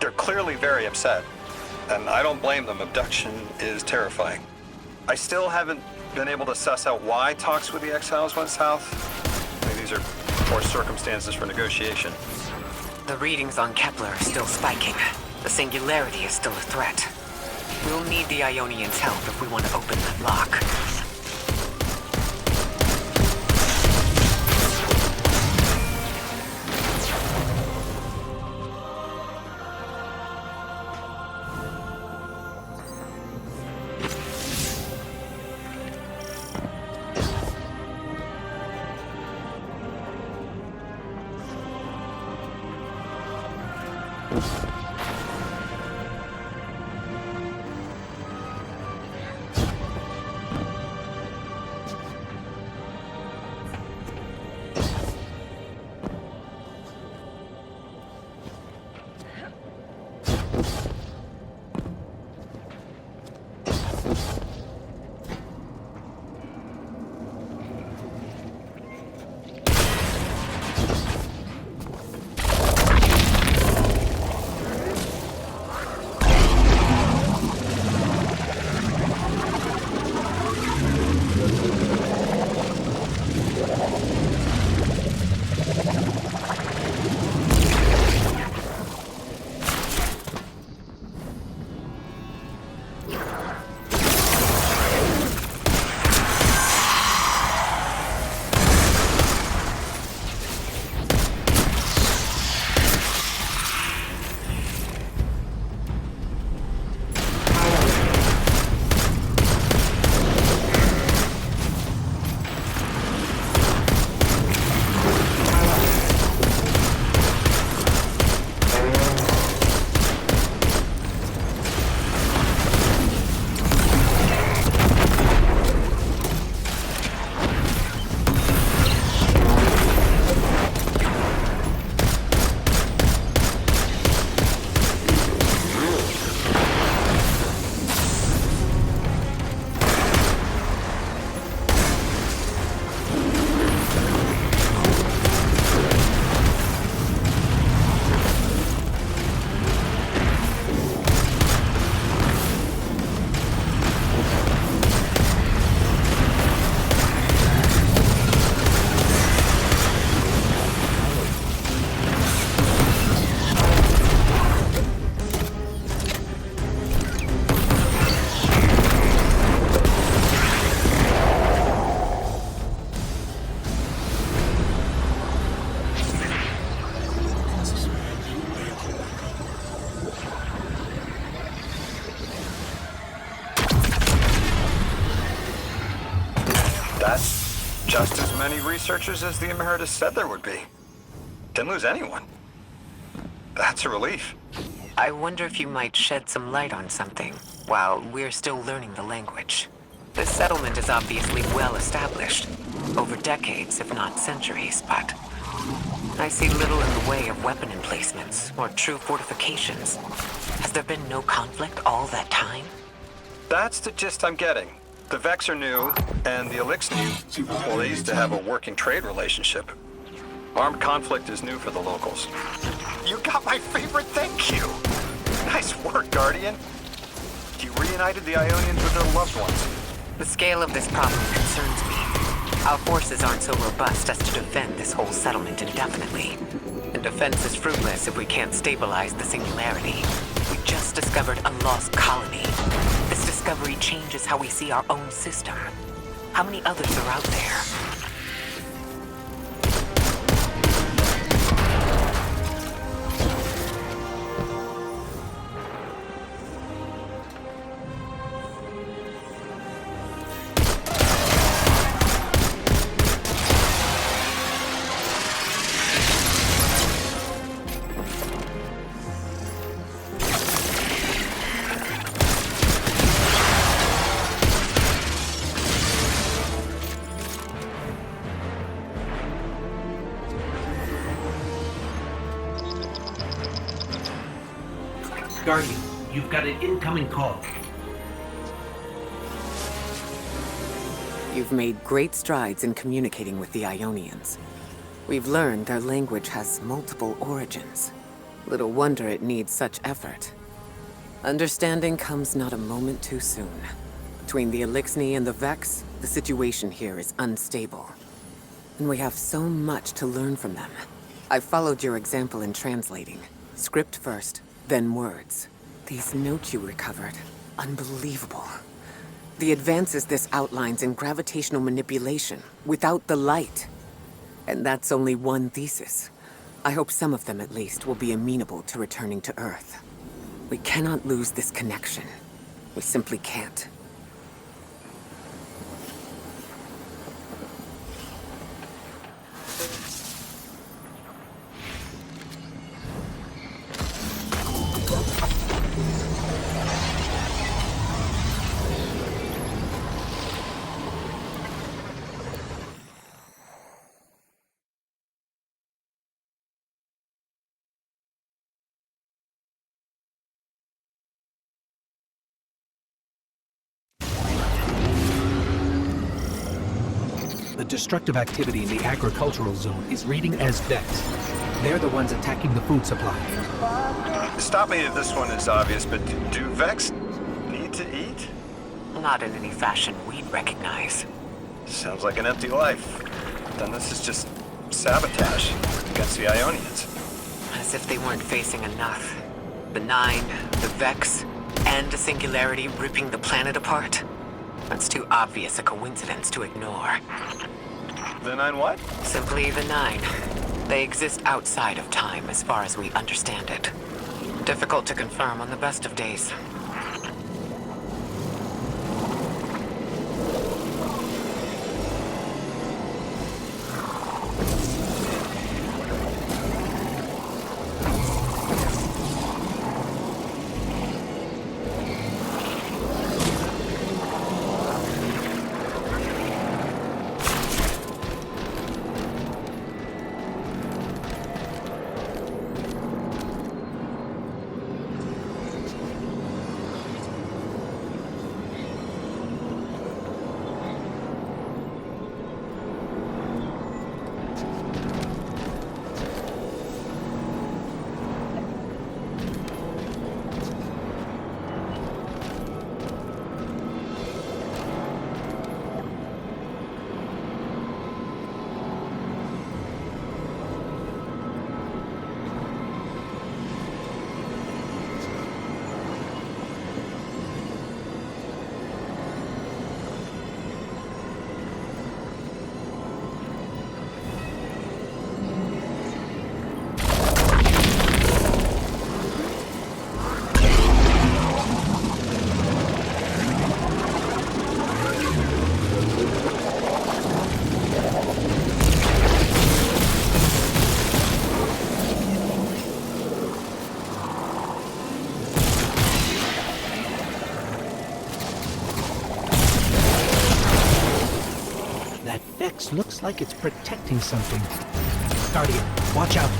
They're clearly very upset, and I don't blame them. Abduction is terrifying. I still haven't been able to suss out why talks with the Exiles went south. Maybe these are poor circumstances for negotiation. The readings on Kepler are still spiking. The singularity is still a threat. We'll need the Ionians' help if we want to open that lock. That's just as many researchers as the Emeritus said there would be. Didn't lose anyone. That's a relief. I wonder if you might shed some light on something while we're still learning the language. This settlement is obviously well established, over decades, if not centuries, but I see little in the way of weapon emplacements or true fortifications. Has there been no conflict all that time? That's the gist I'm getting. The Vex are new, and the Elixir, well, they used to have a working trade relationship. Armed conflict is new for the locals. You got my favorite thank you! Nice work, Guardian. You reunited the Ionians with their loved ones. The scale of this problem concerns me. Our forces aren't so robust as to defend this whole settlement indefinitely. And defense is fruitless if we can't stabilize the singularity. We just discovered a lost colony. This discovery changes how we see our own system. How many others are out there? Guardian, you've got an incoming call. You've made great strides in communicating with the Ionians. We've learned their language has multiple origins. Little wonder it needs such effort. Understanding comes not a moment too soon. Between the Elixni and the Vex, the situation here is unstable. And we have so much to learn from them. I followed your example in translating. Script first, then words. These notes you recovered, unbelievable. The advances this outlines in gravitational manipulation, without the light. And that's only one thesis. I hope some of them at least will be amenable to returning to Earth. We cannot lose this connection. We simply can't. The destructive activity in the agricultural zone is reading as Vex. They're the ones attacking the food supply. Stop me if this one is obvious, but do Vex need to eat? Not in any fashion we'd recognize. Sounds like an empty life. Then this is just sabotage against the Ionians. As if they weren't facing enough. The Nine, the Vex, and a singularity ripping the planet apart. That's too obvious a coincidence to ignore. The Nine what? Simply the Nine. They exist outside of time as far as we understand it. Difficult to confirm on the best of days. Looks like it's protecting something. Guardian, watch out.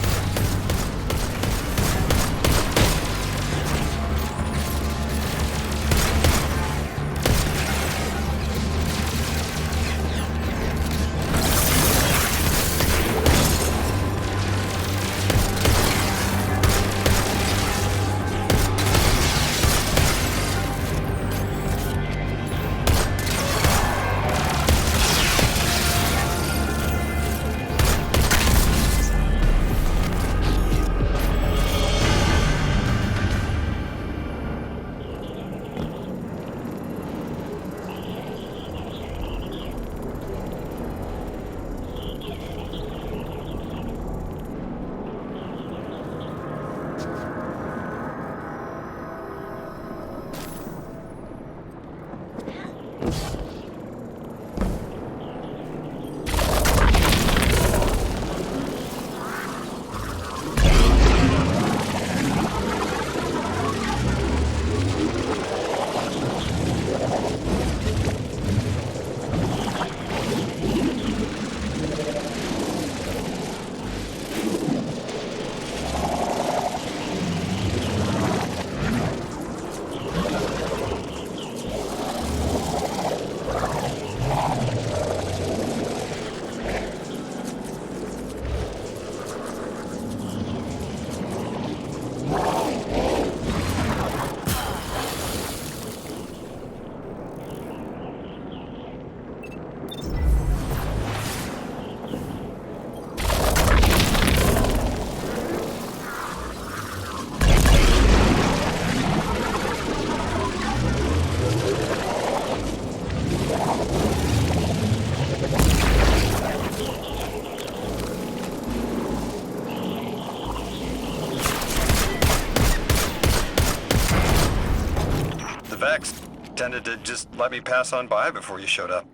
intended to just let me pass on by before you showed up.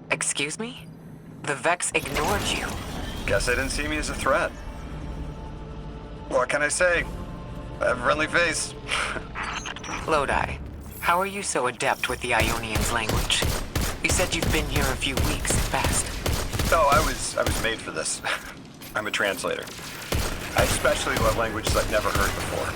Excuse me? The Vex ignored you. Guess they didn't see me as a threat. What can I say? I have a friendly face. Lodi, how are you so adept with the Ionian's language? You said you've been here a few weeks at best. Oh, I was made for this. I'm a translator. I especially love languages I've never heard before.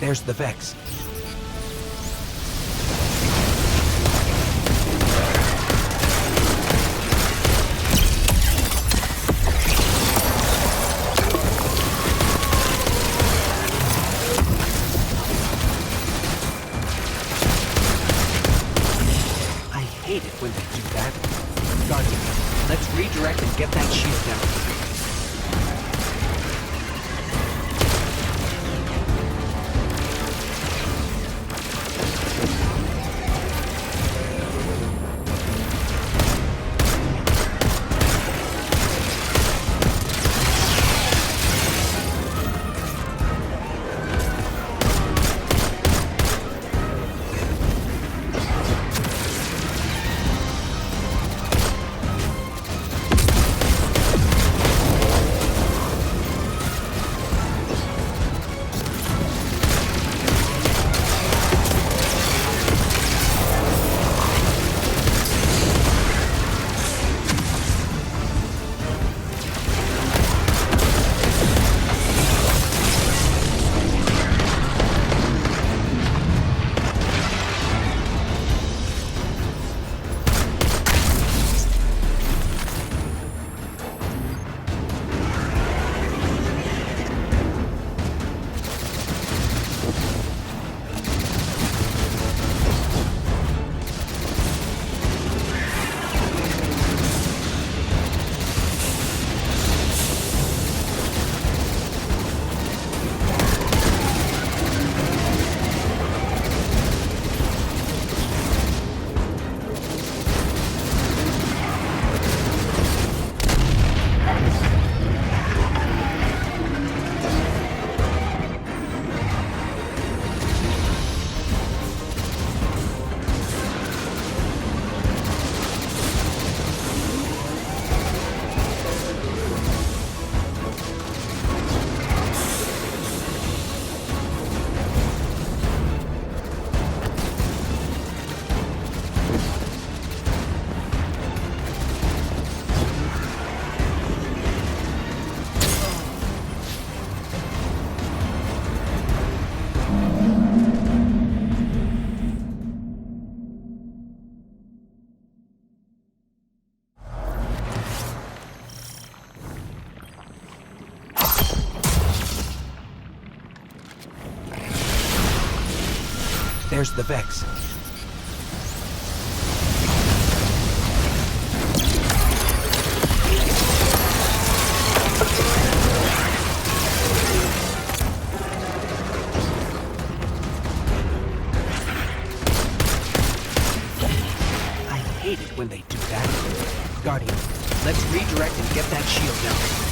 There's the Vex. I hate it when they do that. Guardian, let's redirect and get that shield down. There's the Vex. I hate it when they do that. Guardian, let's redirect and get that shield down.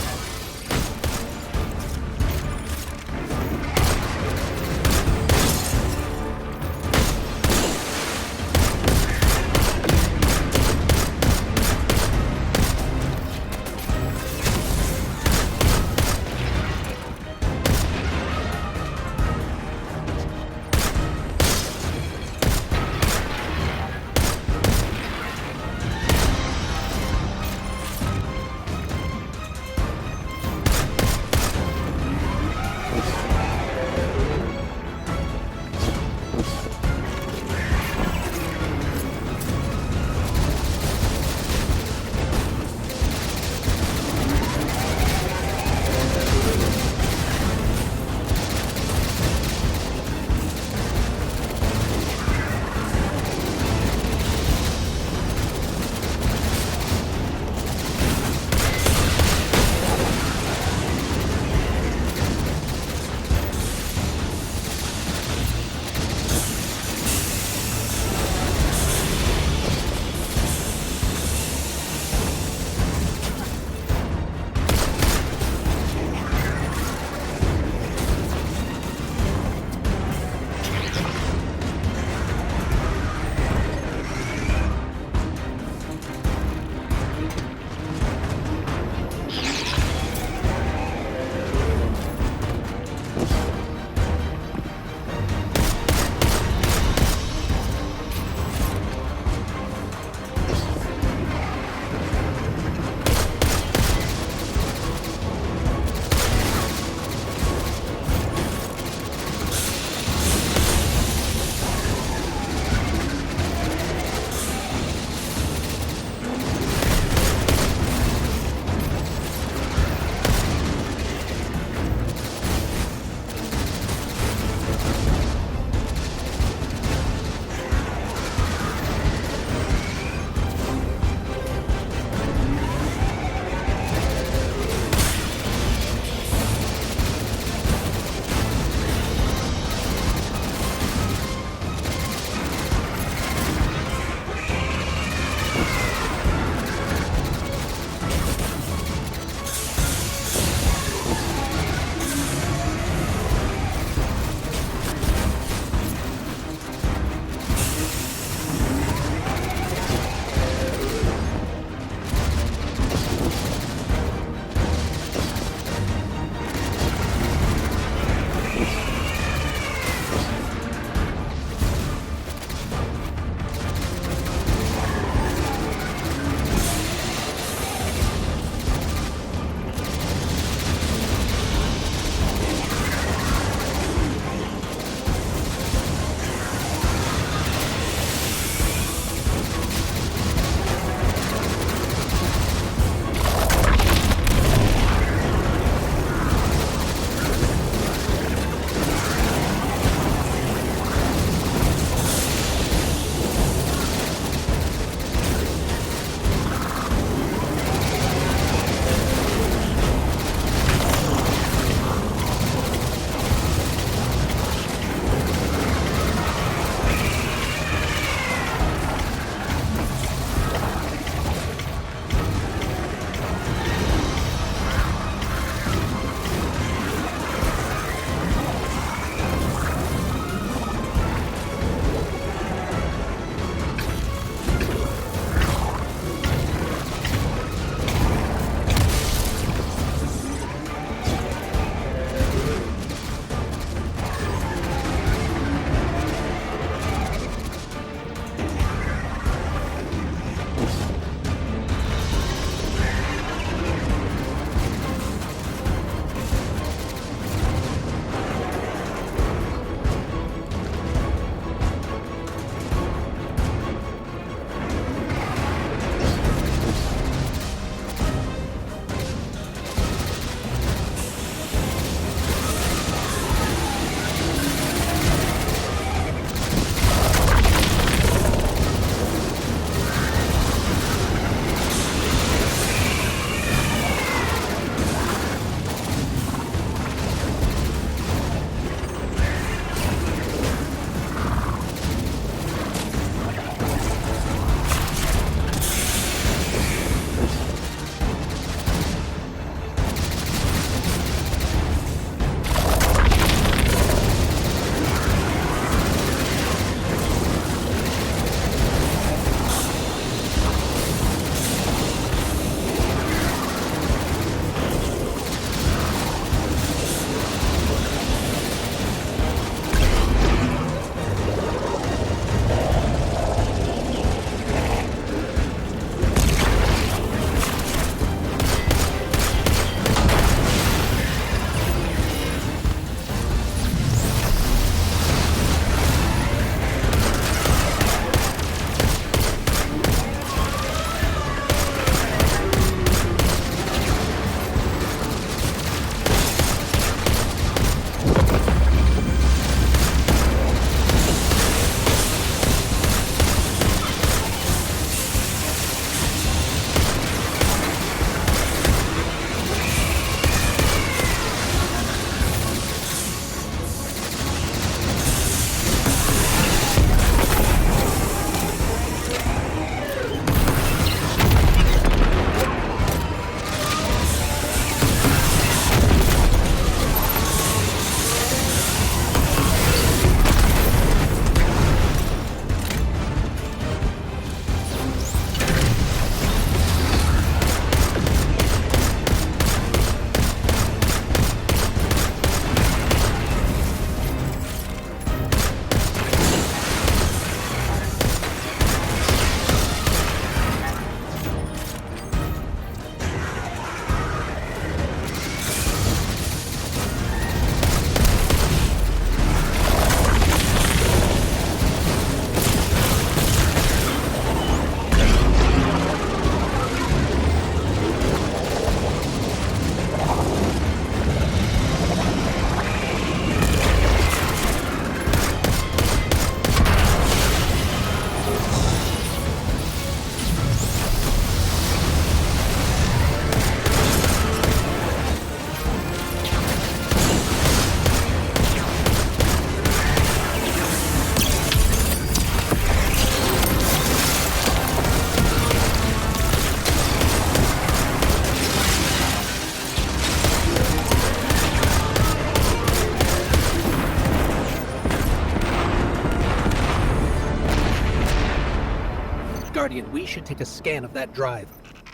Guardian, we should take a scan of that drive.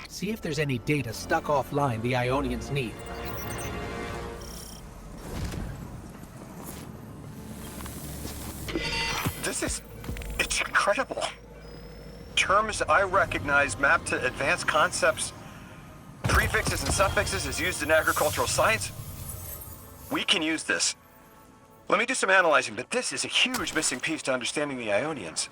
See if there's any data stuck offline the Ionians need. It's incredible. Terms I recognize mapped to advanced concepts, prefixes and suffixes as used in agricultural science. We can use this. Let me do some analyzing, but this is a huge missing piece to understanding the Ionians.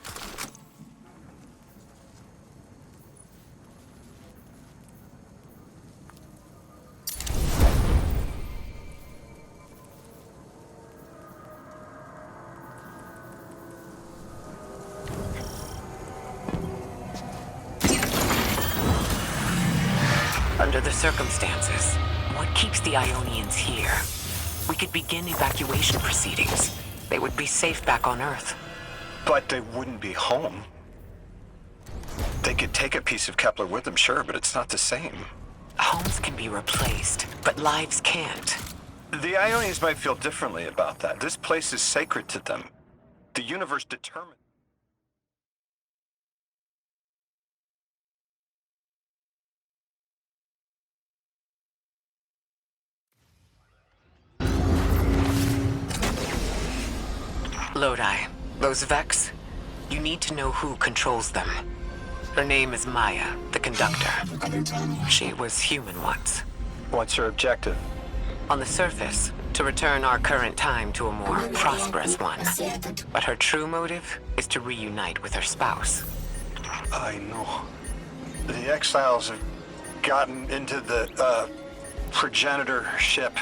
Under the circumstances, what keeps the Ionians here? We could begin evacuation proceedings. They would be safe back on Earth. But they wouldn't be home. They could take a piece of Kepler with them, sure, but it's not the same. Homes can be replaced, but lives can't. The Ionians might feel differently about that. This place is sacred to them. The universe determined. Lodi, those Vex, you need to know who controls them. Her name is Maya, the conductor. She was human once. What's her objective? On the surface, to return our current time to a more prosperous one. But her true motive is to reunite with her spouse. I know. The exiles have gotten into the, progenitor ship.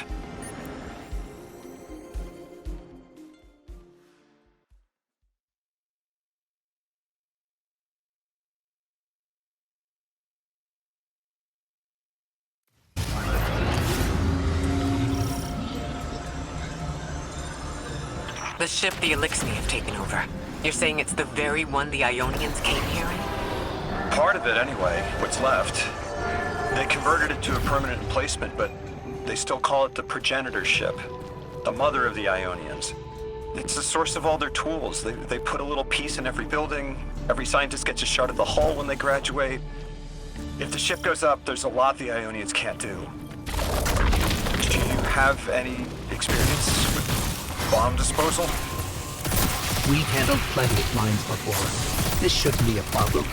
The ship the Elixni have taken over. You're saying it's the very one the Ionians came here in? Part of it, anyway. What's left. They converted it to a permanent emplacement, but they still call it the progenitor ship. The mother of the Ionians. It's the source of all their tools. They put a little piece in every building. Every scientist gets a shot of the hull when they graduate. If the ship goes up, there's a lot the Ionians can't do. Do you have any experience with bomb disposal? We've handled plenty of mines before. This shouldn't be a problem.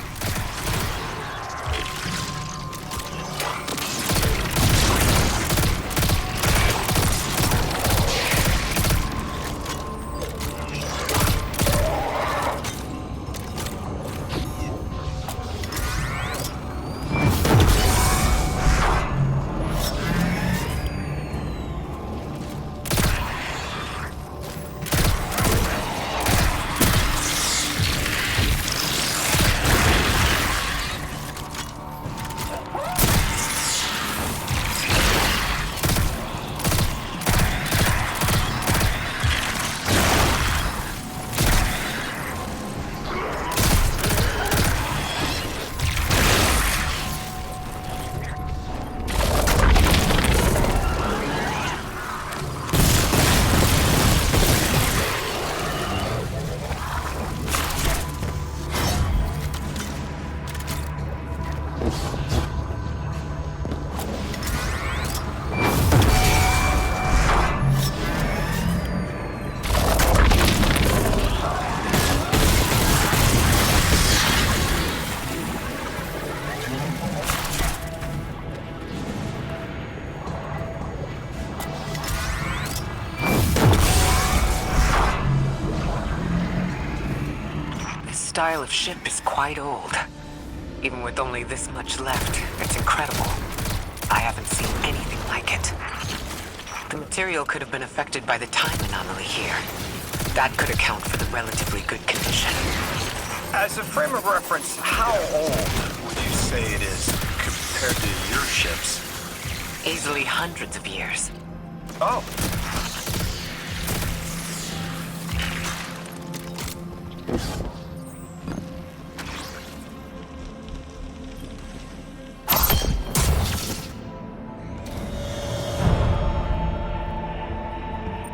Style of ship is quite old. Even with only this much left, it's incredible. I haven't seen anything like it. The material could have been affected by the time anomaly here. That could account for the relatively good condition. As a frame of reference, how old would you say it is compared to your ships? Easily hundreds of years. Oh.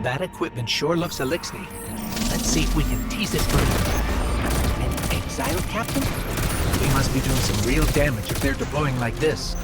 That equipment sure looks Elixni. Let's see if we can tease it further. An exile captain? They must be doing some real damage if they're deploying like this.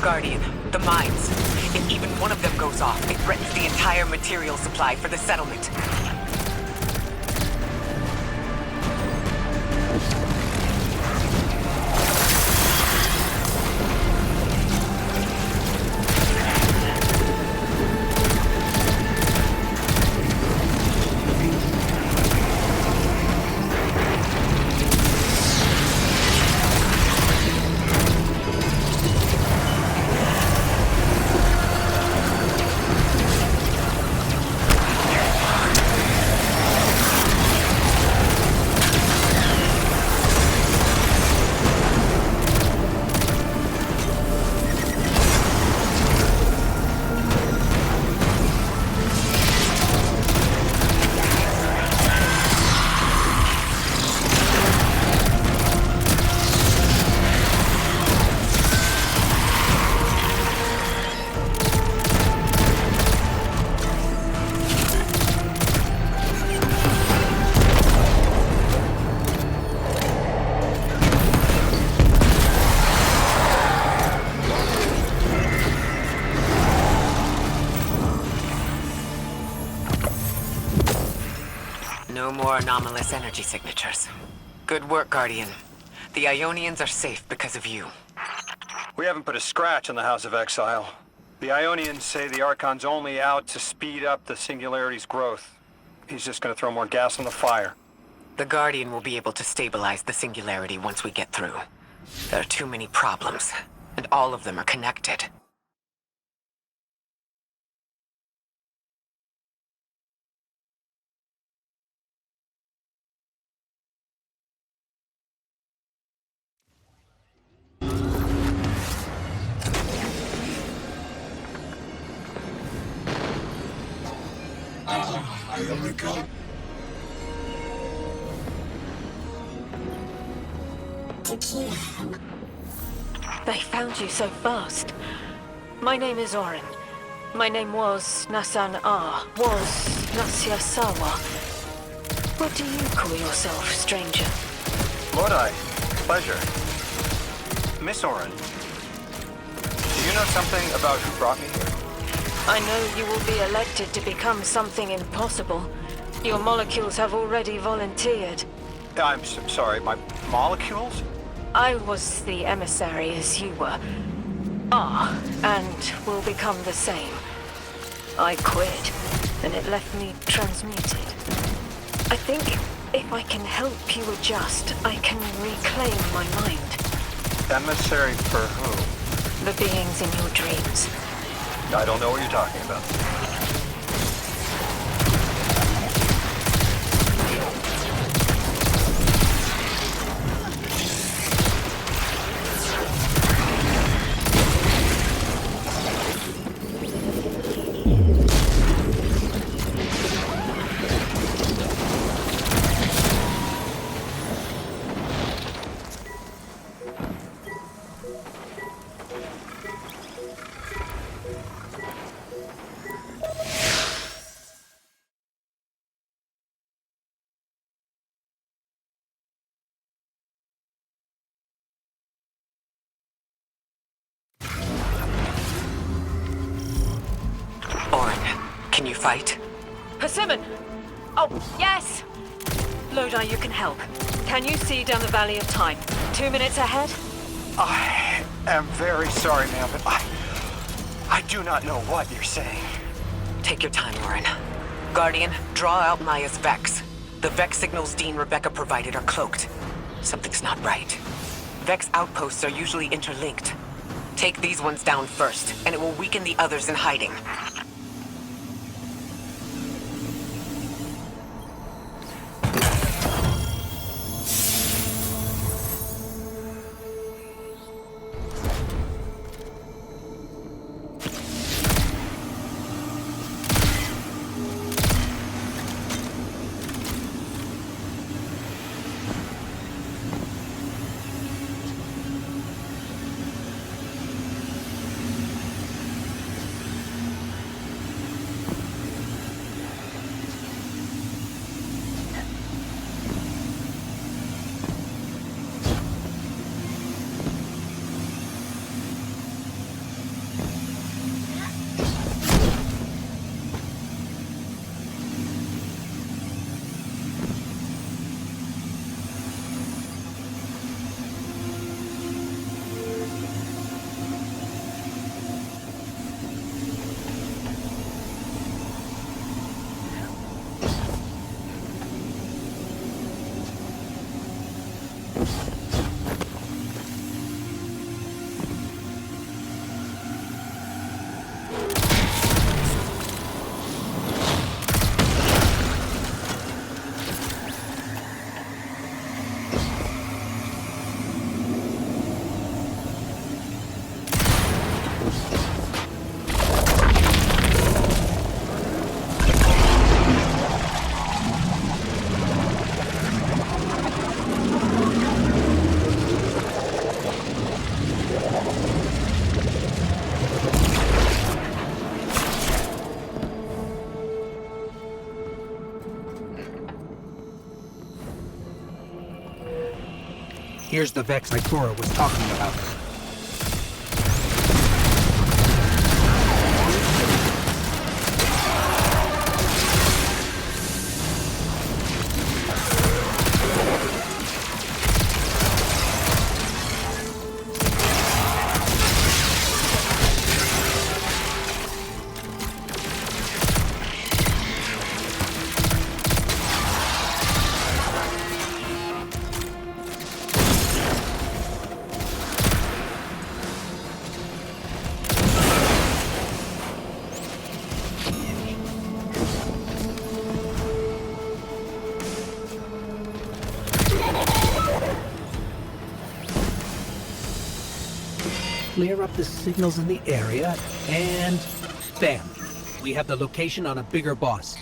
Guardian, the mines. If even one of them goes off, it threatens the entire material supply for the settlement. No more anomalous energy signatures. Good work, Guardian. The Ionians are safe because of you. We haven't put a scratch on the House of Exile. The Ionians say the Archon's only out to speed up the Singularity's growth. He's just gonna throw more gas on the fire. The Guardian will be able to stabilize the Singularity once we get through. There are too many problems, and all of them are connected. They found you so fast. My name is Orin. My name was Nasan R. Was Nasya Sawa. What do you call yourself, stranger? Lodi, pleasure. Miss Orin, do you know something about who brought me here? I know you will be elected to become something impossible. Your molecules have already volunteered. I'm sorry, my molecules? I was the emissary as you were. And will become the same. I quit, and it left me transmuted. I think if I can help you adjust, I can reclaim my mind. Emissary for whom? The beings in your dreams. I don't know what you're talking about. Orin, can you fight? Persimmon! Oh, yes! Lodi, you can help. Can you see down the Valley of Time? 2 minutes ahead? I am very sorry, ma'am, but I do not know what you're saying. Take your time, Orin. Guardian, draw out Maya's Vex. The Vex signals Dean Rebecca provided are cloaked. Something's not right. Vex outposts are usually interlinked. Take these ones down first, and it will weaken the others in hiding. Here's the Vex Ikora was talking about. Clear up the signals in the area, and bam! We have the location on a bigger boss.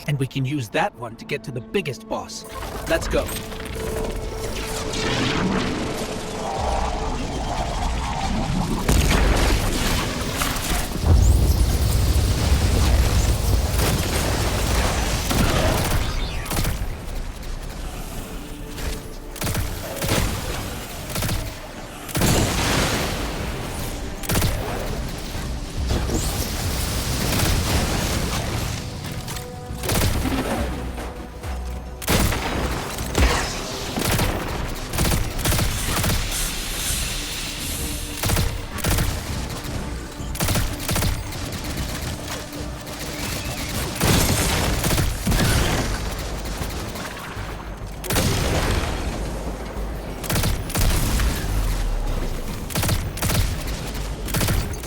And we can use that one to get to the biggest boss. Let's go.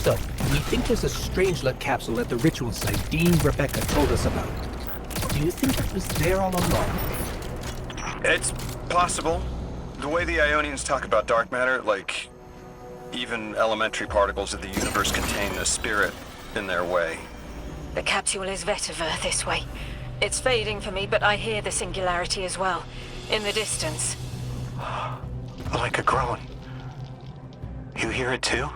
So, we think there's a Strangelet capsule at the ritual site Dean Rebecca told us about. Do you think it was there all along? It's possible. The way the Ionians talk about dark matter, like even elementary particles of the universe contain the spirit in their way. The capsule is Vetiver this way. It's fading for me, but I hear the singularity as well. In the distance. Like a groan. You hear it too?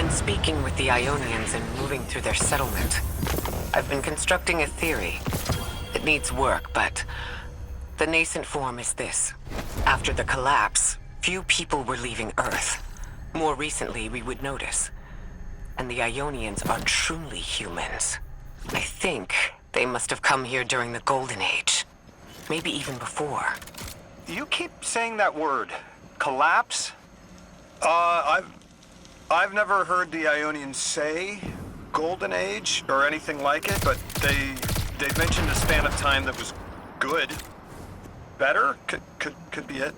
Speaking with the Ionians and moving through their settlement, I've been constructing a theory. It needs work, but the nascent form is this. After the collapse, few people were leaving Earth. More recently, we would notice. And the Ionians are truly humans. I think they must have come here during the Golden Age. Maybe even before. You keep saying that word. Collapse? I've never heard the Ionians say Golden Age or anything like it, but they mentioned a span of time that was good. Better? Could be it.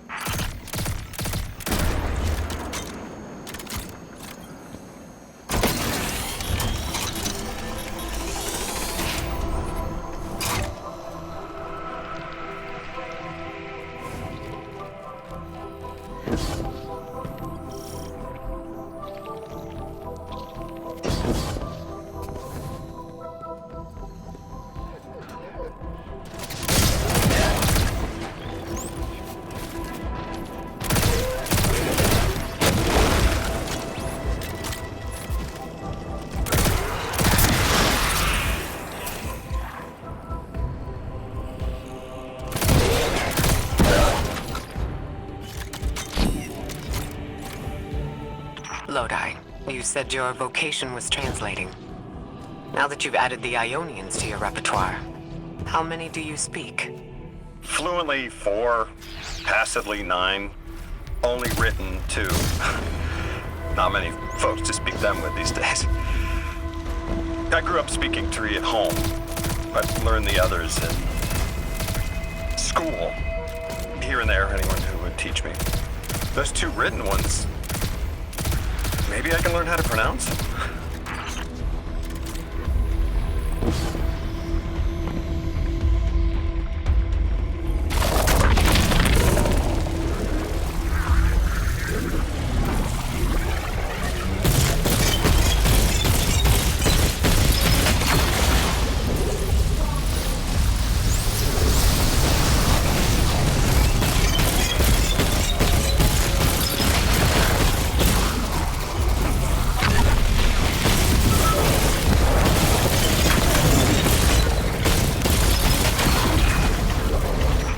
Lodi, you said your vocation was translating. Now that you've added the Ionians to your repertoire, How many do you speak? Fluently 4, passively 9, only written 2. Not many folks to speak them with these days. I grew up speaking 3 at home, but learned the others in school. Here and there, anyone who would teach me. Those 2 written ones, maybe I can learn how to pronounce them.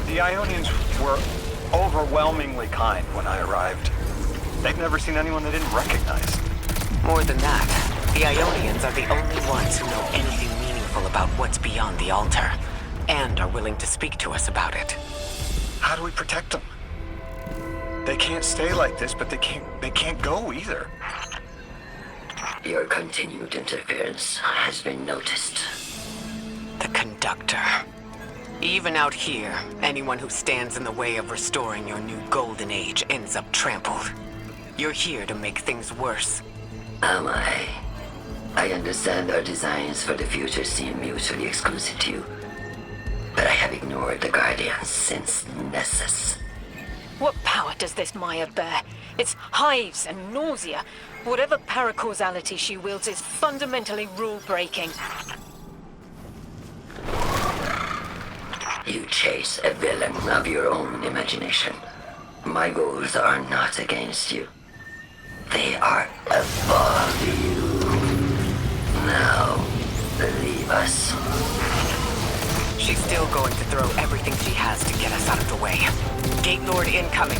The Ionians were overwhelmingly kind when I arrived. They'd never seen anyone they didn't recognize. More than that, the Ionians are the only ones who know anything meaningful about what's beyond the altar, and are willing to speak to us about it. How do we protect them? They can't stay like this, but they can't go either. Your continued interference has been noticed. The conductor. Even out here, anyone who stands in the way of restoring your new golden age ends up trampled. You're here to make things worse. Am I? I understand our designs for the future seem mutually exclusive to you, but I have ignored the Guardians since Nessus. What power does this Maya bear? It's hives and nausea. Whatever paracausality she wields is fundamentally rule-breaking. You chase a villain of your own imagination. My goals are not against you. They are above you. Now, leave us. She's still going to throw everything she has to get us out of the way. Gate Lord incoming.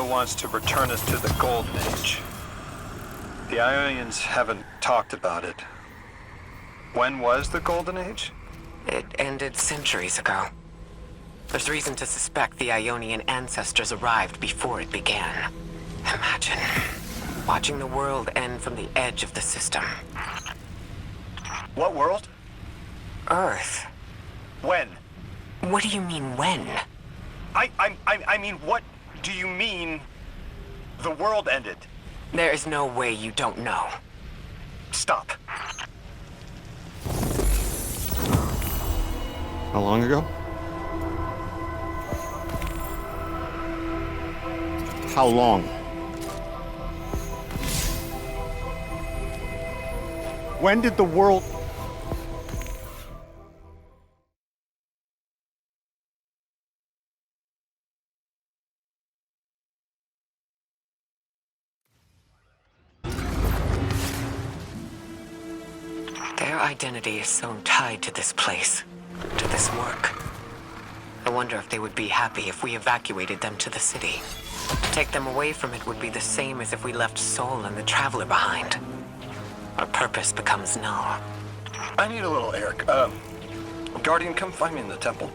Neo wants to return us to the Golden Age. The Ionians haven't talked about it. When was the Golden Age? It ended centuries ago. There's reason to suspect the Ionian ancestors arrived before it began. Imagine watching the world end from the edge of the system. What world? Earth. When? What do you mean, when? I mean, what do you mean the world ended? There is no way you don't know. Stop. How long ago? How long? When did the world... Their identity is so tied to this place, to this work. I wonder if they would be happy if we evacuated them to the city. To take them away from it would be the same as if we left Soul and the Traveler behind. Our purpose becomes null. I need a little air. Guardian, come find me in the temple.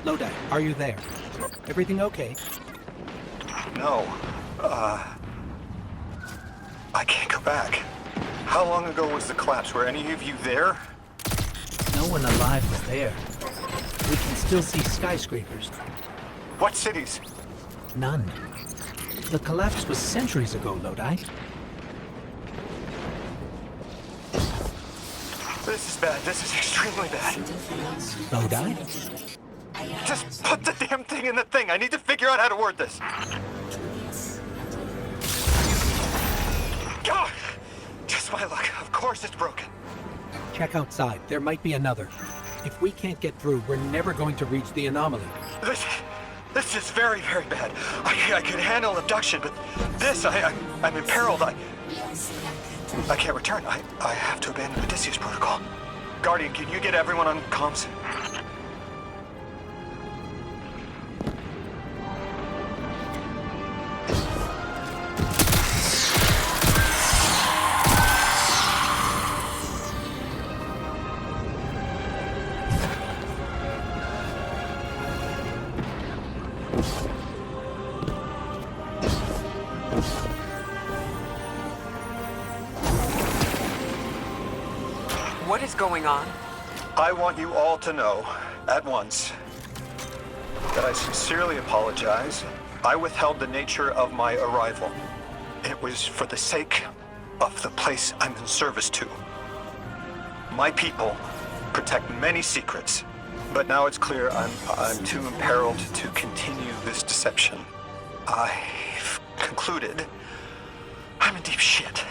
Lodi, are you there? Everything okay? No. I can't go back. How long ago was the collapse? Were any of you there? No one alive was there. We can still see skyscrapers. What cities? None. The collapse was centuries ago, Lodi. This is bad. This is extremely bad. Lodi? Just put the damn thing in the thing. I need to figure out how to word this. God! Just my luck. Of course it's broken. Check outside. There might be another. If we can't get through, we're never going to reach the anomaly. This is very, very bad. I could handle abduction, but this, I'm imperiled. I can't return. I have to abandon Odysseus protocol. Guardian, can you get everyone on comms? What is going on? I want you all to know, at once, that I sincerely apologize. I withheld the nature of my arrival. It was for the sake of the place I'm in service to. My people protect many secrets, but now it's clear I'm too imperiled to continue this deception. I've concluded I'm in deep shit.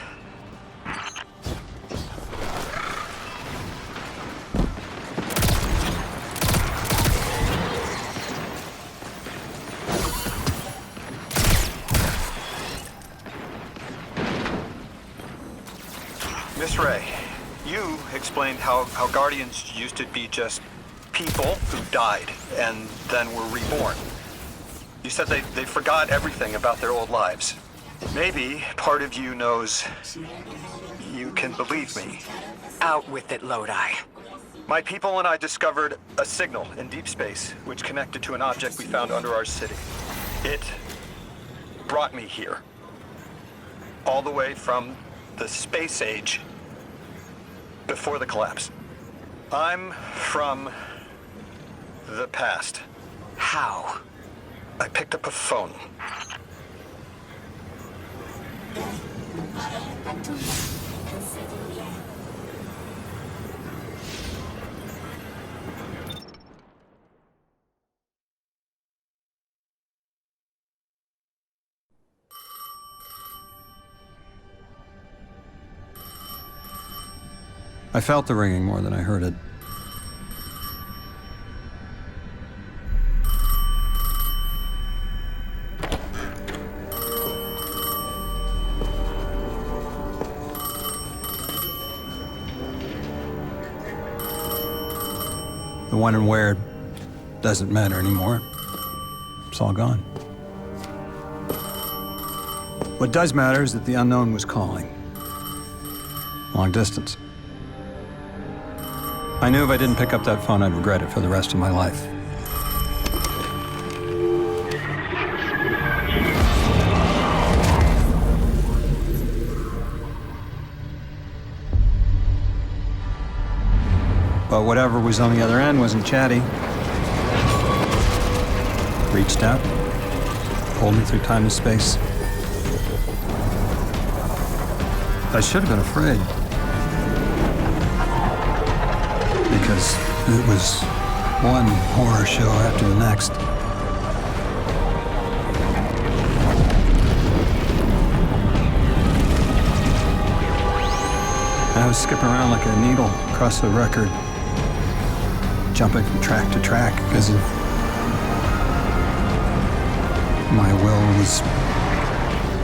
Miss Ray, you explained how Guardians used to be just people who died and then were reborn. You said they forgot everything about their old lives. Maybe part of you knows you can believe me. Out with it, Lodi. My people and I discovered a signal in deep space which connected to an object we found under our city. It brought me here. All the way from the space age before the collapse. I'm from the past. How? I picked up a phone. I felt the ringing more than I heard it. The when and where doesn't matter anymore. It's all gone. What does matter is that the unknown was calling. Long distance. I knew if I didn't pick up that phone, I'd regret it for the rest of my life. But whatever was on the other end wasn't chatty. Reached out, pulled me through time and space. I should have been afraid. Because it was one horror show after the next. I was skipping around like a needle across the record, jumping from track to track because of my will was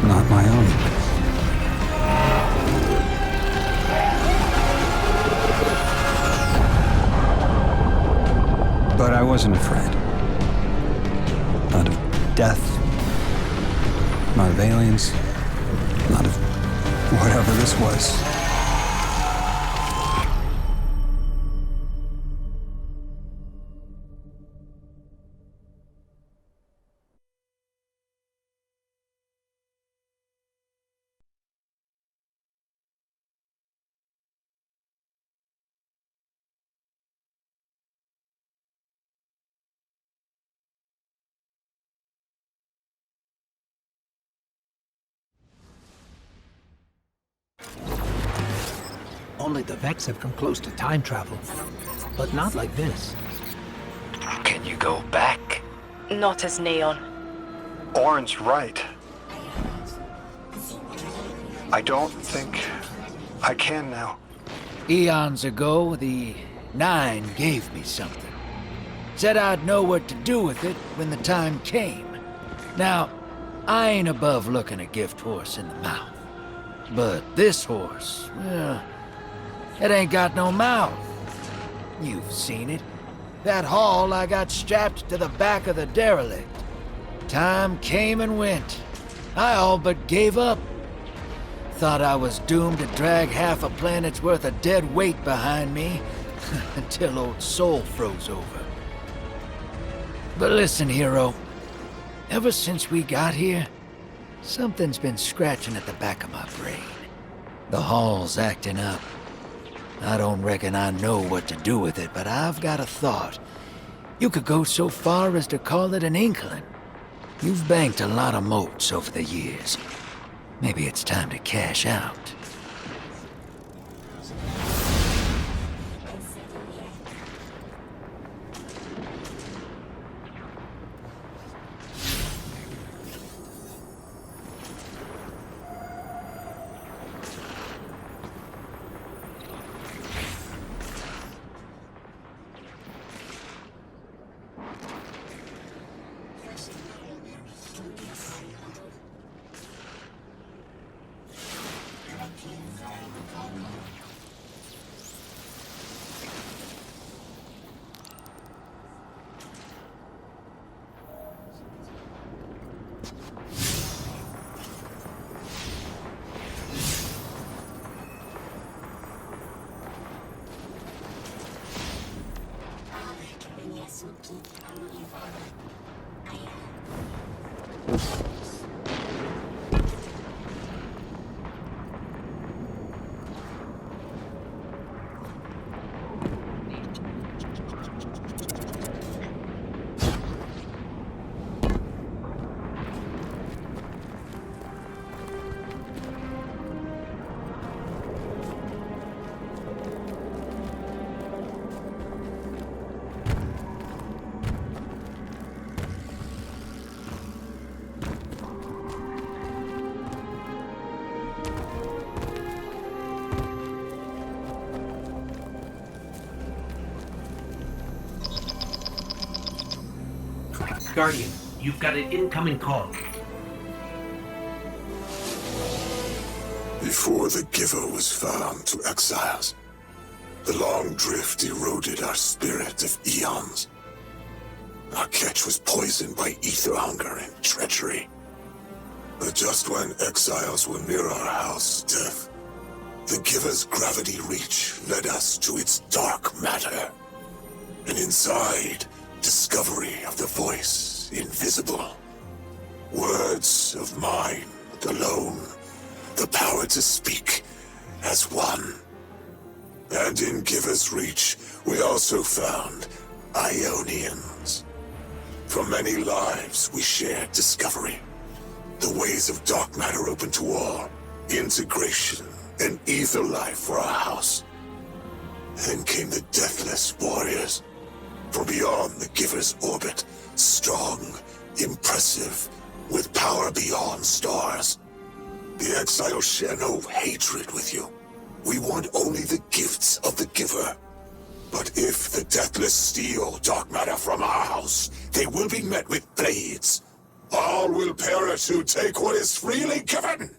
not my own. But I wasn't afraid. Not of death, not of aliens, not of whatever this was. Only the Vex have come close to time travel, but not like this. Can you go back? Not as Neon. Oren's right. I don't think I can now. Eons ago, the Nine gave me something. Said I'd know what to do with it when the time came. Now, I ain't above looking a gift horse in the mouth. But this horse, well, it ain't got no mouth. You've seen it. That haul I got strapped to the back of the derelict. Time came and went. I all but gave up. Thought I was doomed to drag half a planet's worth of dead weight behind me until old Soul froze over. But listen, hero. Ever since we got here, something's been scratching at the back of my brain. The hall's acting up. I don't reckon I know what to do with it, but I've got a thought. You could go so far as to call it an inkling. You've banked a lot of motes over the years. Maybe it's time to cash out. Guardian, you've got an incoming call. Before the Giver was found to exiles, the long drift eroded our spirit of eons. Our catch was poisoned by ether hunger and treachery. But just when exiles were near our house, death, the Giver's gravity reach led us to its dark matter. And inside, discovery of the voice invisible. Words of mind alone. The power to speak as one. And in Giver's reach, we also found Ionians. For many lives, we shared discovery. The ways of dark matter open to all. Integration and ether life for our house. Then came the Deathless Warriors. From beyond the Giver's orbit, strong, impressive, with power beyond stars. The exiles share no hatred with you. We want only the gifts of the Giver. But if the Deathless steal dark matter from our house, they will be met with blades. All will perish who take what is freely given.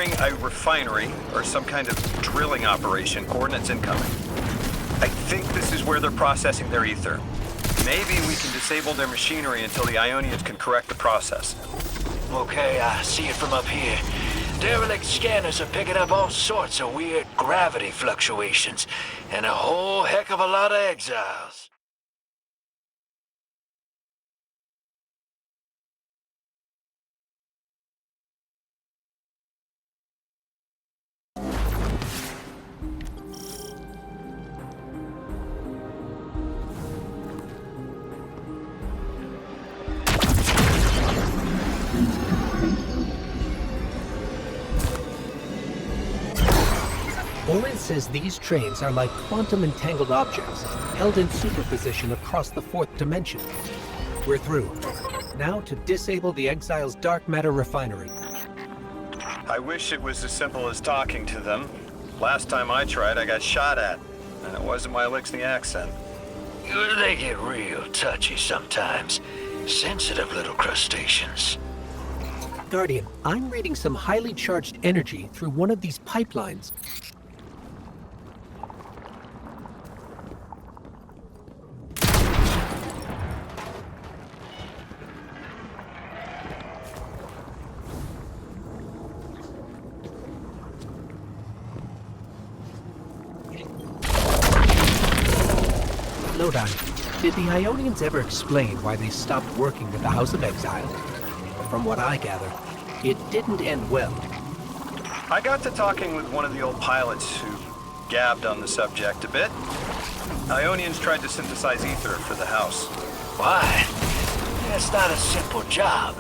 nearing a refinery or some kind of drilling operation. Coordinates incoming. I think this is where they're processing their ether. Maybe we can disable their machinery until the Ionians can correct the process. Okay, I see it from up here. Derelict scanners are picking up all sorts of weird gravity fluctuations, and a whole heck of a lot of exiles. Orin says these trains are like quantum entangled objects, held in superposition across the fourth dimension. We're through. Now to disable the Exile's dark matter refinery. I wish it was as simple as talking to them. Last time I tried, I got shot at. And it wasn't my Elixni accent. They get real touchy sometimes. Sensitive little crustaceans. Guardian, I'm reading some highly charged energy through one of these pipelines. Lodon, did the Ionians ever explain why they stopped working with the House of Exile? From what I gather, it didn't end well. I got to talking with one of the old pilots who gabbed on the subject a bit. Ionians tried to synthesize ether for the House. Why? That's not a simple job.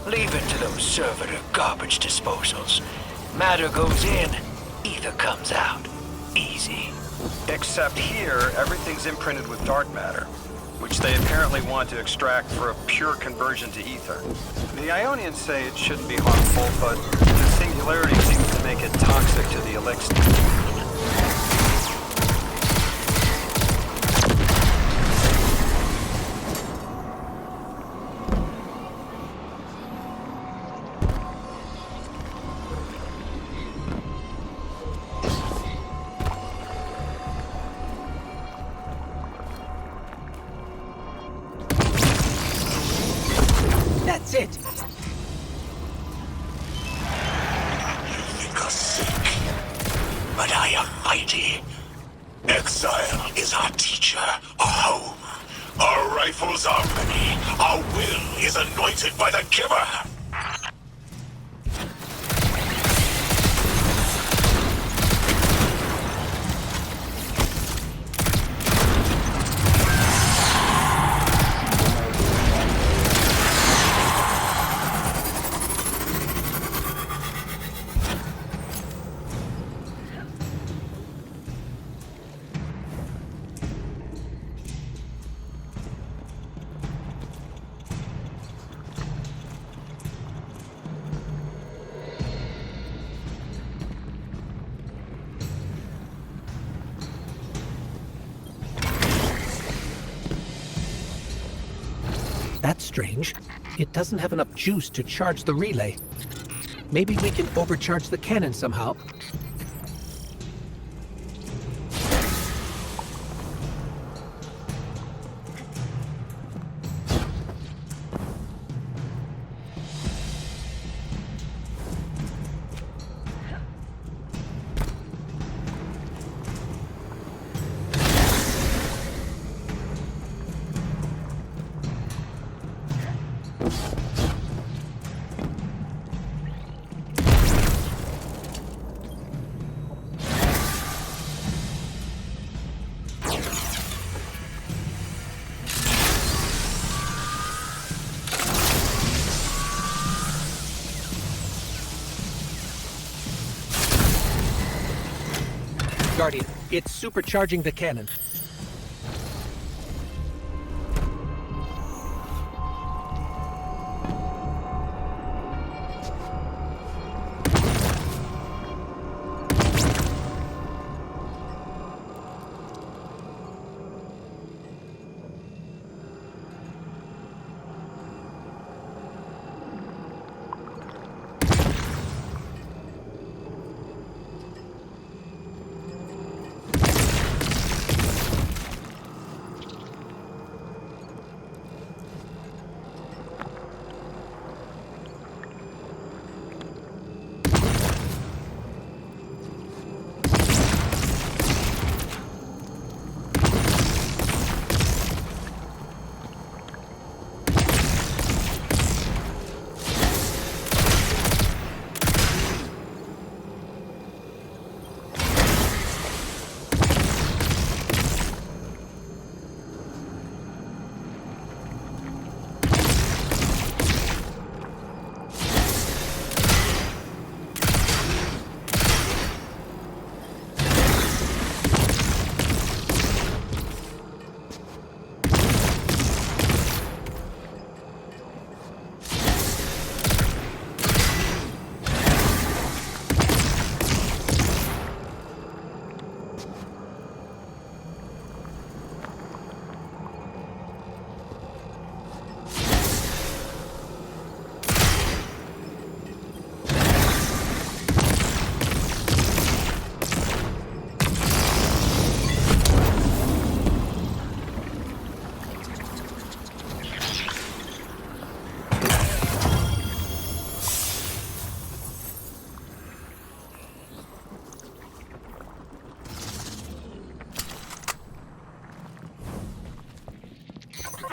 Leave it to those servitor garbage disposals. Matter goes in, ether comes out. Easy. Except here, everything's imprinted with dark matter, which they apparently want to extract for a pure conversion to ether. The Ionians say it shouldn't be harmful, but the singularity seems to make it toxic to the elixir. That's it! You think us sick, but I am mighty. Exile is our teacher, our home. Our rifles are many. Our will is anointed by the giver. That's strange. It doesn't have enough juice to charge the relay. Maybe we can overcharge the cannon somehow. Guardian, it's supercharging the cannon.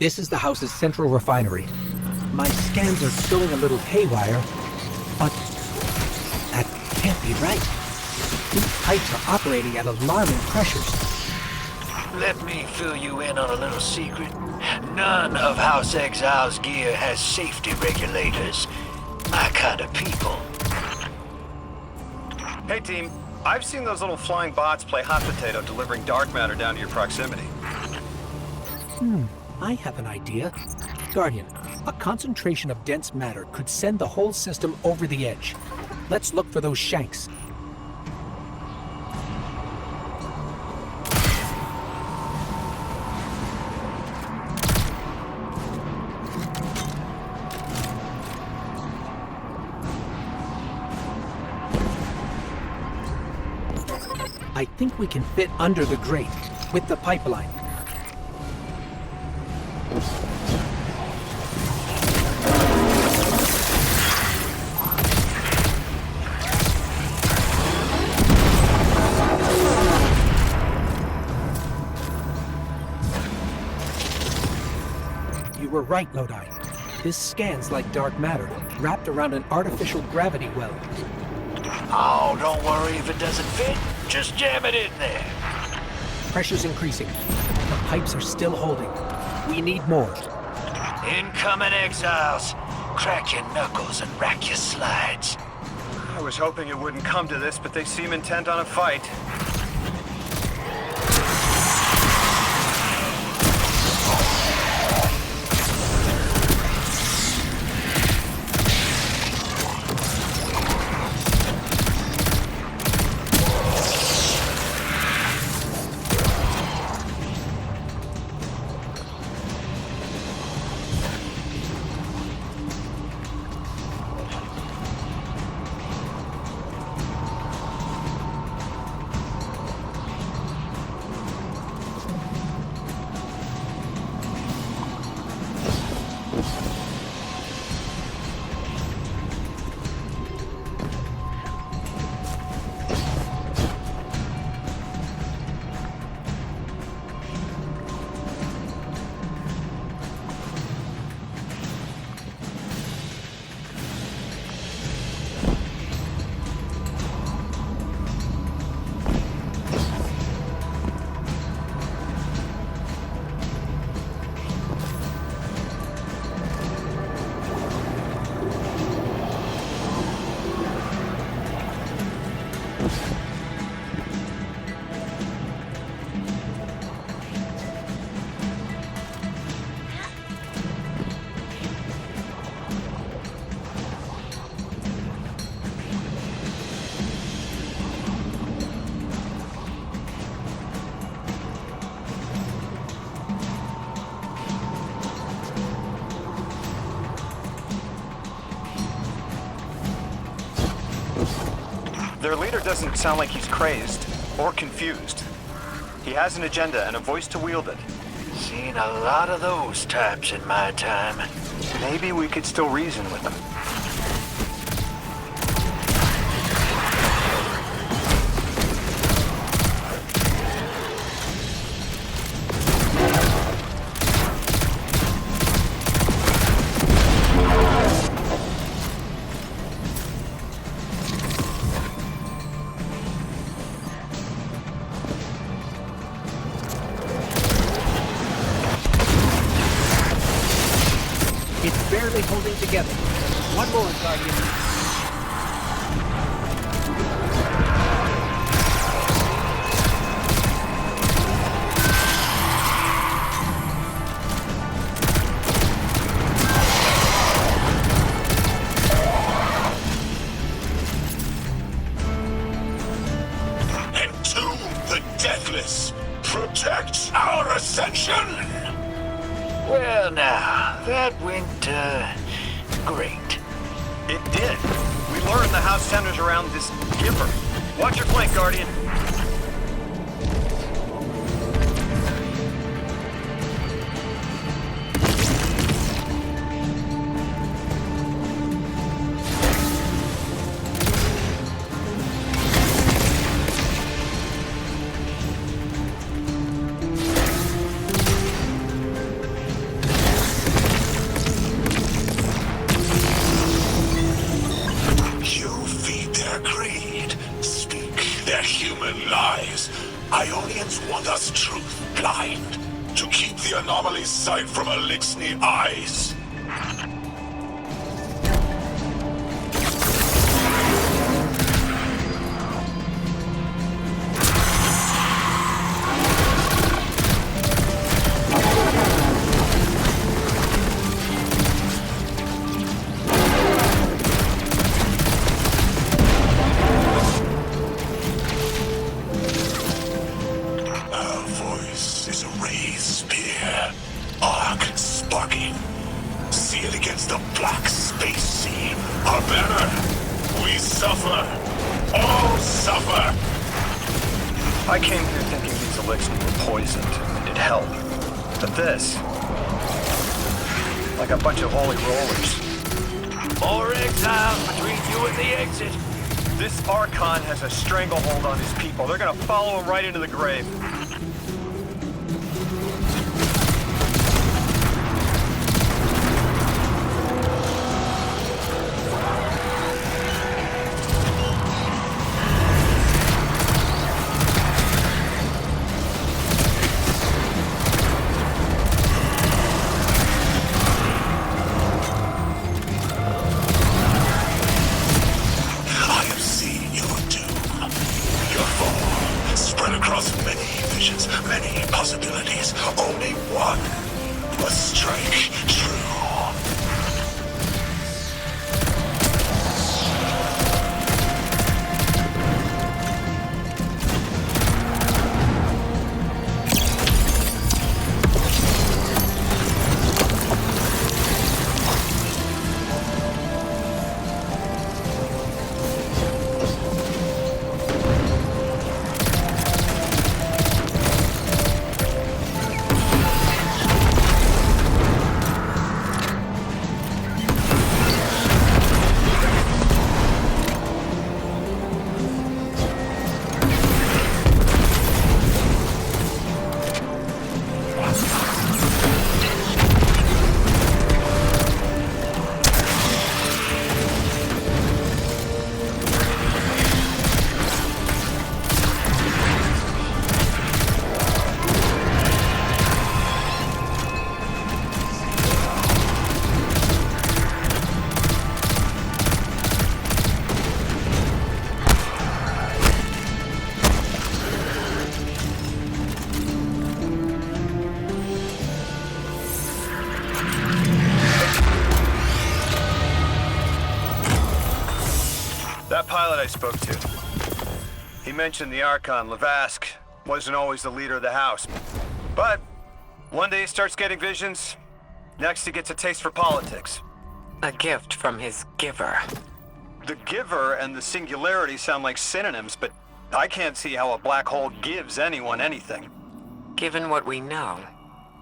This is the house's central refinery. My scans are going a little haywire, but that can't be right. These pipes are operating at alarming pressures. Let me fill you in on a little secret. None of House Exile's gear has safety regulators. My kind of people. Hey team, I've seen those little flying bots play hot potato delivering dark matter down to your proximity. I have an idea. Guardian, a concentration of dense matter could send the whole system over the edge. Let's look for those shanks. I think we can fit under the grate with the pipeline. You were right, Lodi. This scans like dark matter, wrapped around an artificial gravity well. Oh, don't worry if it doesn't fit. Just jam it in there. Pressure's increasing. The pipes are still holding. We need more. Incoming Exiles. Crack your knuckles and rack your slides. I was hoping it wouldn't come to this, but they seem intent on a fight. Their leader doesn't sound like he's crazed or confused. He has an agenda and a voice to wield it. Seen a lot of those types in my time. Maybe we could still reason with him. It's barely holding together. One more, Guardian. Entomb the deathless. Protect our ascension. Well, now, that went, great. It did. We learned the house centers around this Gipper. Watch your flank, Guardian. human lies. Ionians want us truth blind, to keep the anomaly's sight from Elixni eyes. Our voice is a raised spear, arc sparking. Sealed against the black space sea. Our banner. We suffer. All suffer. I came here thinking these elixirs were poisoned and it'd help. But this, like a bunch of holy rollers. More exiles between you and the exit. This Archon has a stranglehold on his people. They're gonna follow him right into the grave. I have seen your doom. Your fall. Spread across many visions, many possibilities. Only one must strike true. That pilot I spoke to, he mentioned the Archon, Lavask, wasn't always the leader of the house. But one day he starts getting visions, next he gets a taste for politics. A gift from his giver. The giver and the singularity sound like synonyms, but I can't see how a black hole gives anyone anything. Given what we know,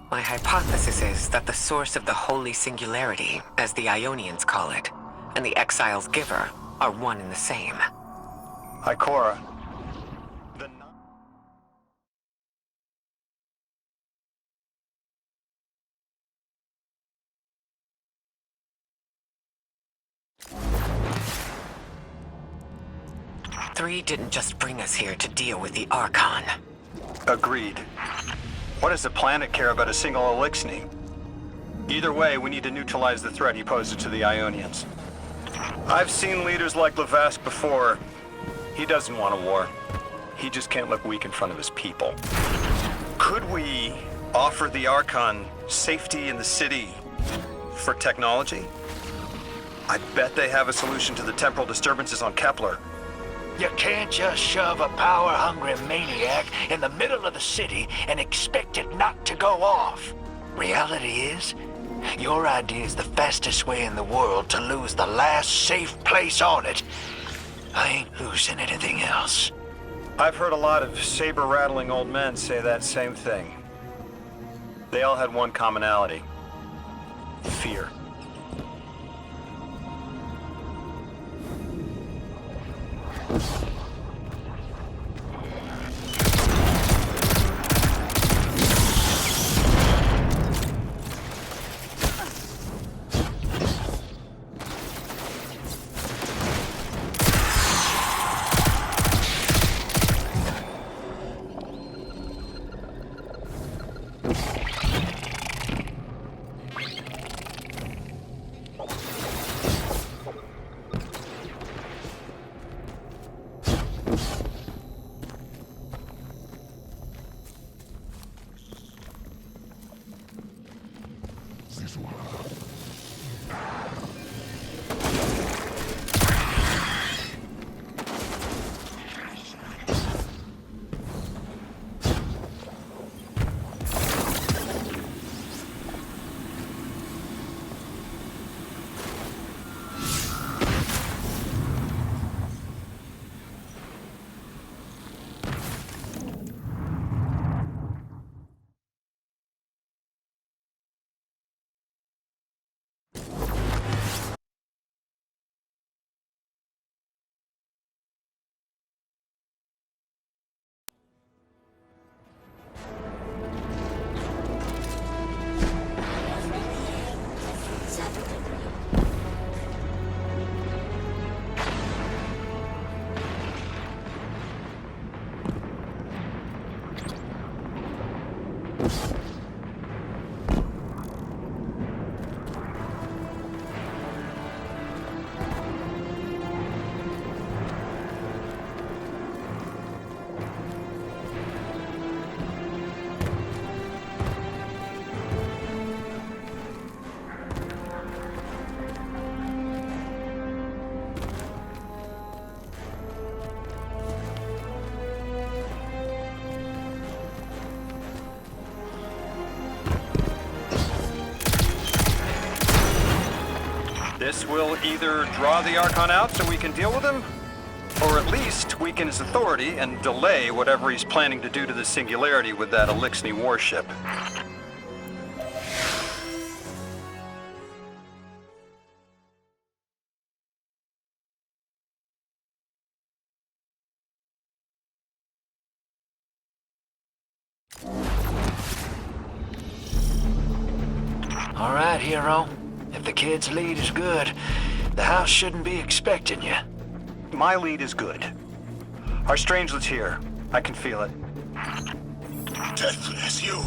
my hypothesis is that the source of the holy singularity, as the Ionians call it, and the exile's giver are one and the same. Ikora. Three didn't just bring us here to deal with the Archon. Agreed. What does the planet care about a single Elixni? Either way, we need to neutralize the threat he poses to the Ionians. I've seen leaders like Lavask before. He doesn't want a war. He just can't look weak in front of his people. Could we offer the Archon safety in the city for technology? I bet they have a solution to the temporal disturbances on Kepler. You can't just shove a power-hungry maniac in the middle of the city and expect it not to go off. Reality is, your idea is the fastest way in the world to lose the last safe place on it. I ain't losing anything else. I've heard a lot of saber-rattling old men say that same thing. They all had one commonality. Fear. This will either draw the Archon out so we can deal with him, or at least weaken his authority and delay whatever he's planning to do to the Singularity with that Elixni warship. All right, hero. If the kid's lead is good, the house shouldn't be expecting you. My lead is good. Our strangelet's here. I can feel it. Deathless, you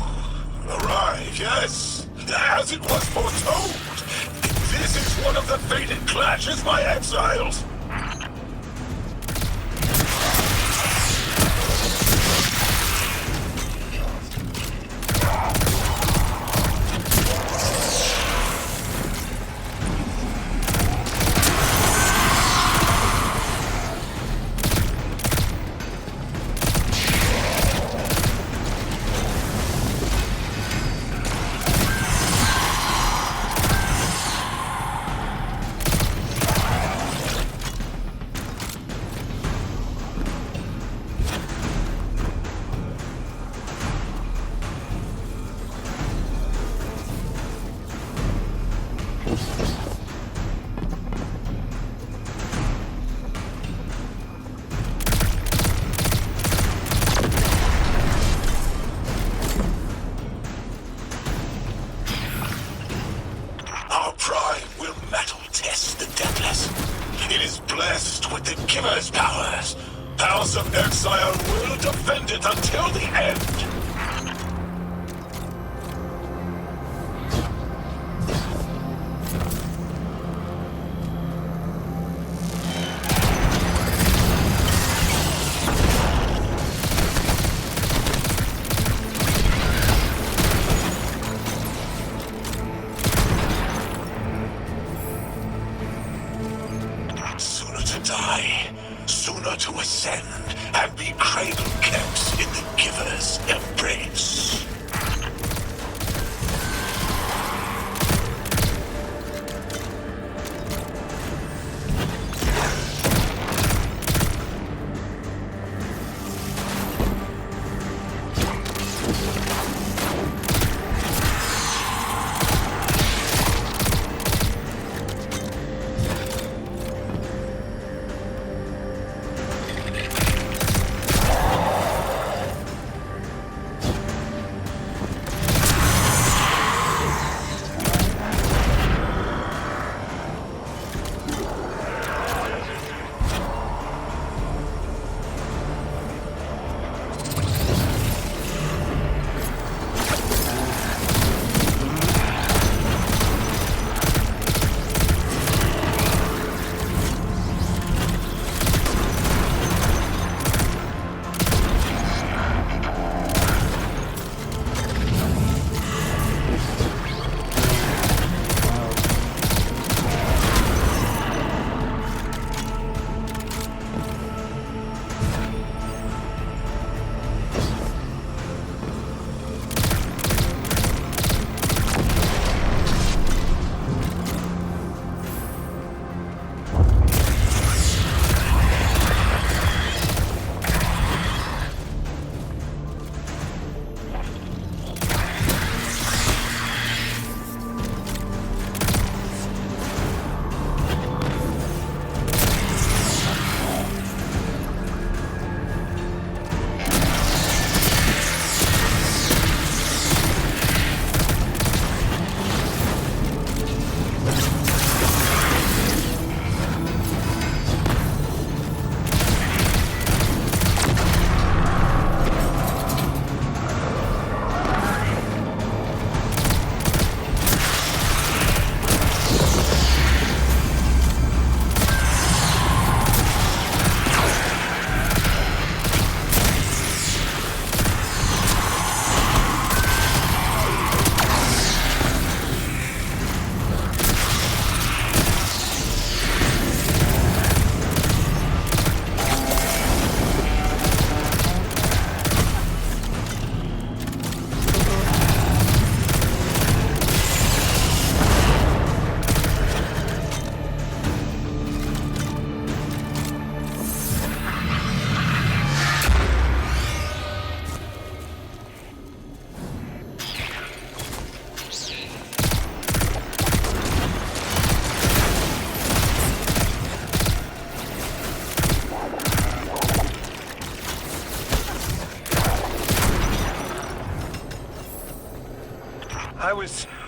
arrive, yes, as it was foretold. This is one of the fated clashes, my exiles. House of Exile will defend it until the end! Sooner to die, sooner to ascend, and be cradle-kept in the Giver's embrace.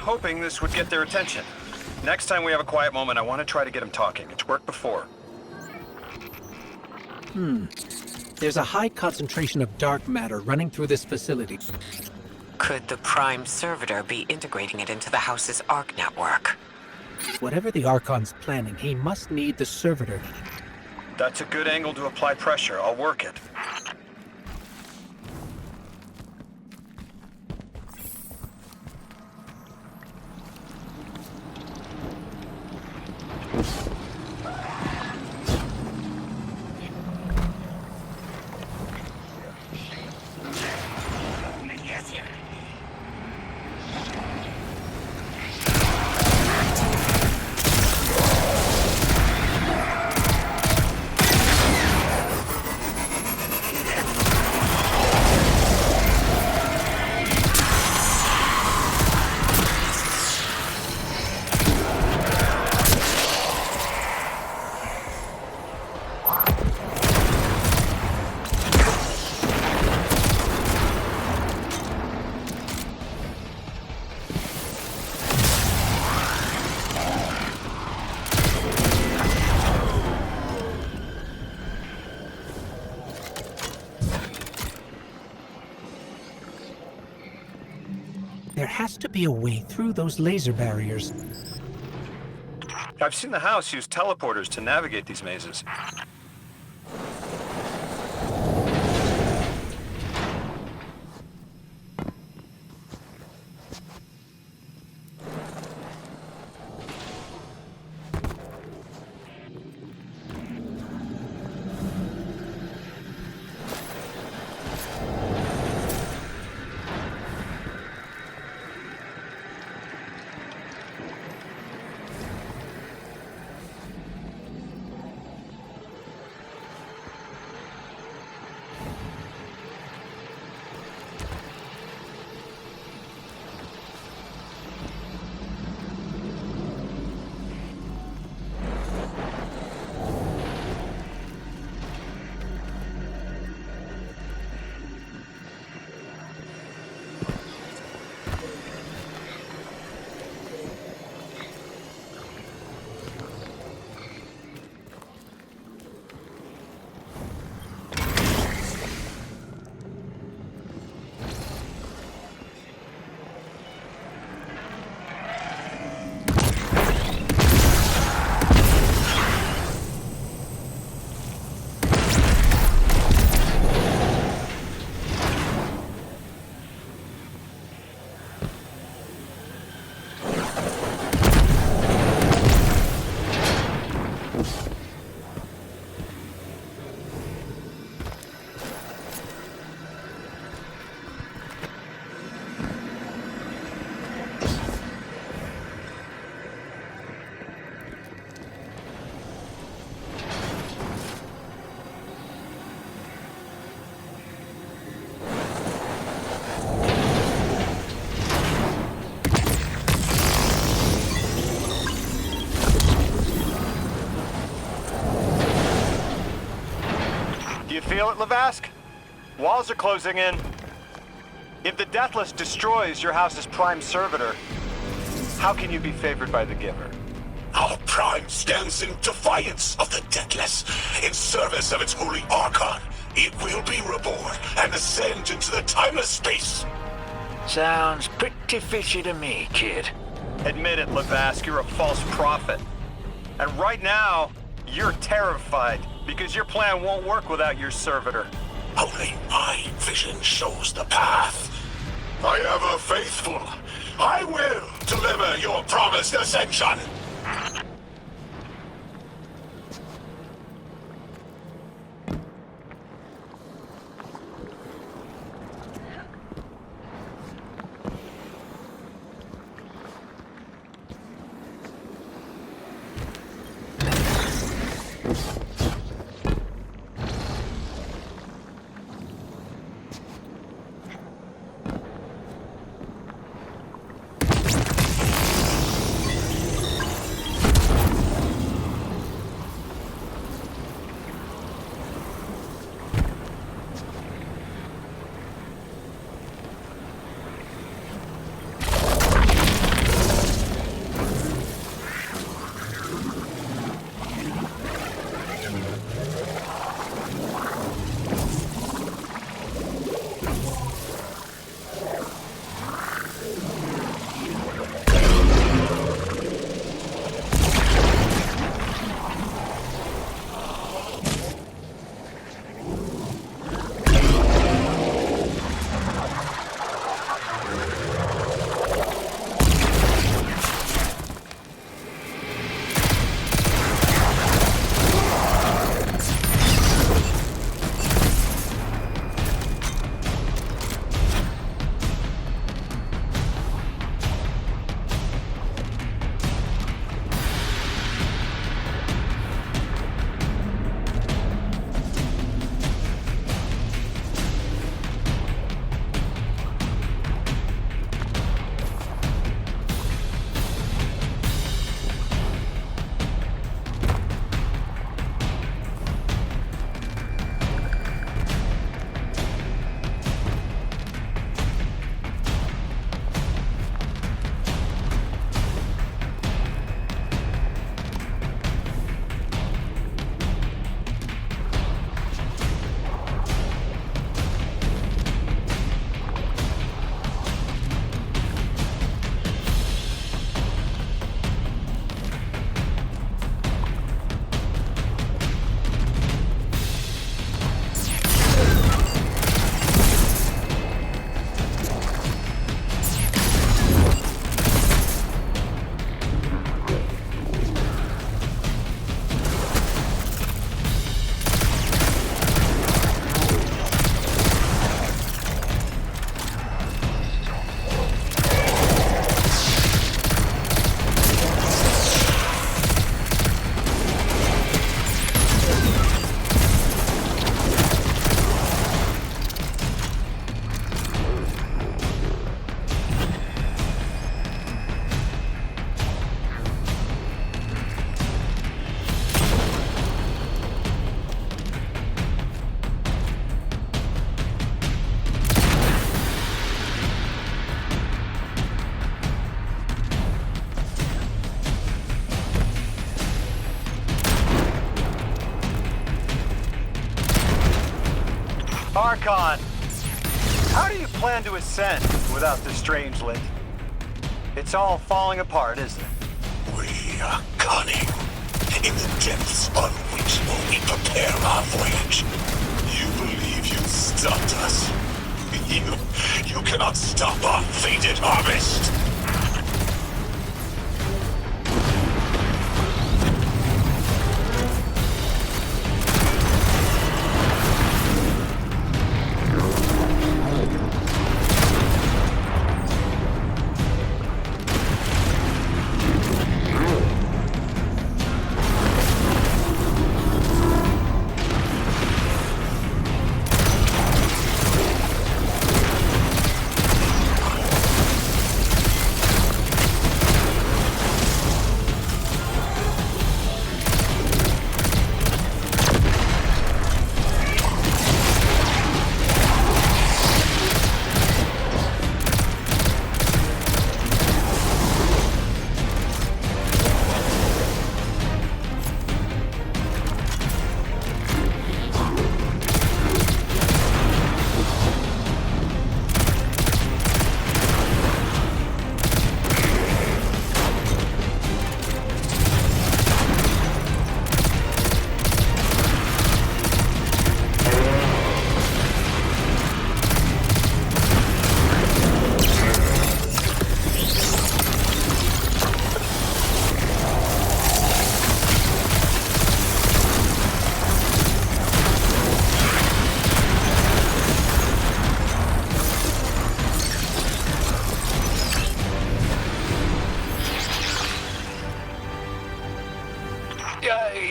hoping this would get their attention. Next time we have a quiet moment, I want to try to get them talking. It's worked before. There's a high concentration of dark matter running through this facility. Could the Prime Servitor be integrating it into the house's Arc network? Whatever the Archon's planning, he must need the Servitor. That's a good angle to apply pressure. I'll work it. There has to be a way through those laser barriers. I've seen the house use teleporters to navigate these mazes. Do you feel it, Lavask? Walls are closing in. If the Deathless destroys your house's Prime Servitor, how can you be favored by the Giver? Our Prime stands in defiance of the Deathless, in service of its holy Archon. It will be reborn and ascend into the timeless space. Sounds pretty fishy to me, kid. Admit it, Lavask, you're a false prophet. And right now, you're terrified because your plan won't work without your servitor. Only my vision shows the path. I am faithful. I will deliver your promised ascension. Archon, how do you plan to ascend without the Strangelet? It's all falling apart, isn't it? We are cunning. In the depths on which we prepare our voyage. You believe you stopped us. You cannot stop our fated harvest.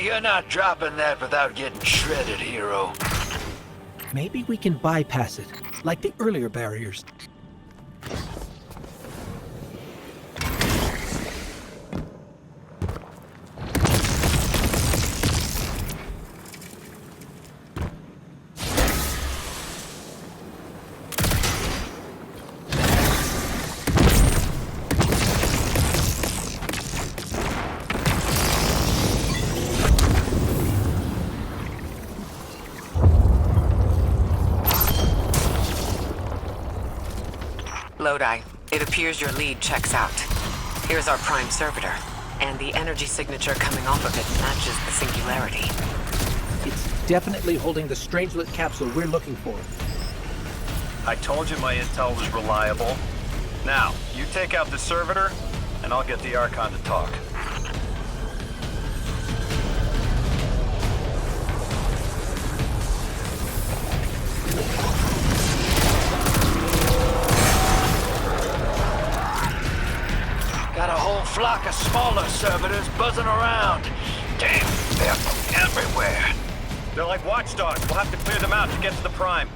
You're not dropping that without getting shredded, hero. Maybe we can bypass it, like the earlier barriers. Lodi, it appears your lead checks out. Here's our prime servitor, and the energy signature coming off of it matches the singularity. It's definitely holding the Strangelet capsule we're looking for. I told you my intel was reliable. Now, you take out the servitor, and I'll get the Archon to talk. Got a whole flock of smaller servitors buzzing around. Damn, they're everywhere. They're like watchdogs. We'll have to clear them out to get to the Prime.